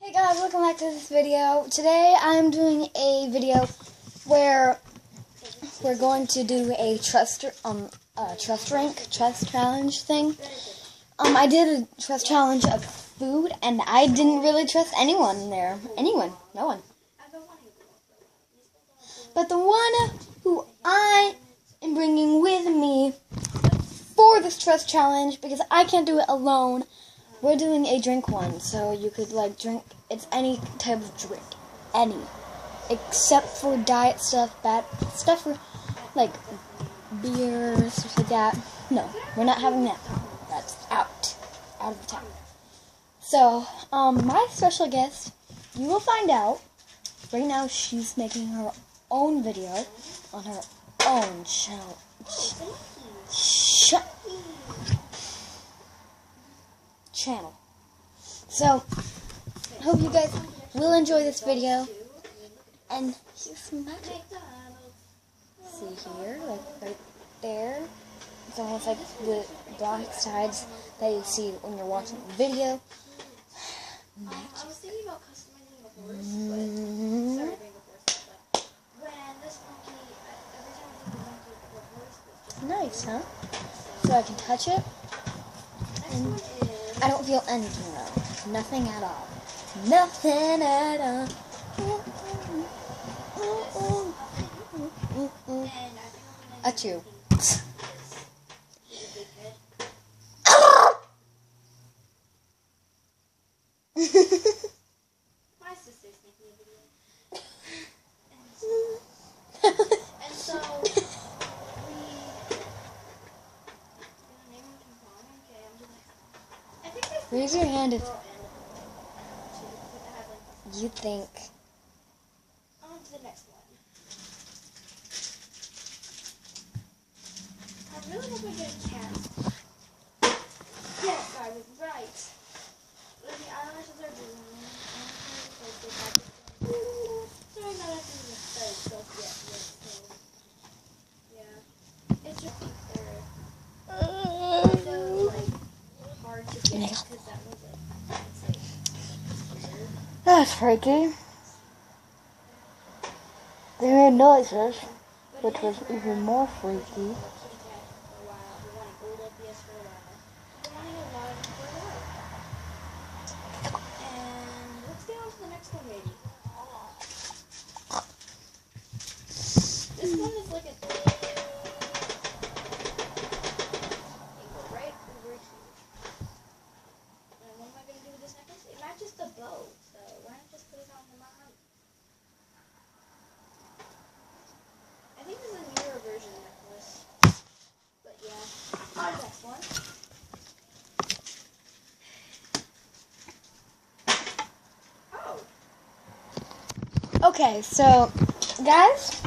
Hey guys, welcome back to this video. Today I'm doing a video where we're going to do a trust challenge thing. I did a trust challenge of food and I didn't really trust anyone in there. No one. But the one who I am bringing with me for this trust challenge, because I can't do it alone, we're doing a drink one, so you could drink. It's any type of drink, any, except for diet stuff, bad stuff for beer, stuff like that. No, we're not having that. That's out of the town. So, my special guest, you will find out. Right now, she's making her own video on her own channel. So, I hope you guys will enjoy this video. And here's some magic. See here, right there. It's almost like the black sides that you see when you're watching the video. Magic. Nice, huh? So I can touch it. And I don't feel anything though. Nothing at all. Nothing at all. Achoo. My sister's making a video. And so Raise your hand if you think. On to the next one. I really hope I get a cat. Yes, I was right. The eyelashes are blue. Sorry, not after the third stuff yet. Yeah. It's just hard to get because that was That's freaky. They made noises, which was even more freaky. And let's get on to the next one, maybe. This one is like a right over here. And what am I going to do with this necklace? It matches the bow, so why not just put it on the mount? I think this is a newer version necklace. But yeah, on to the next one. Okay, so guys,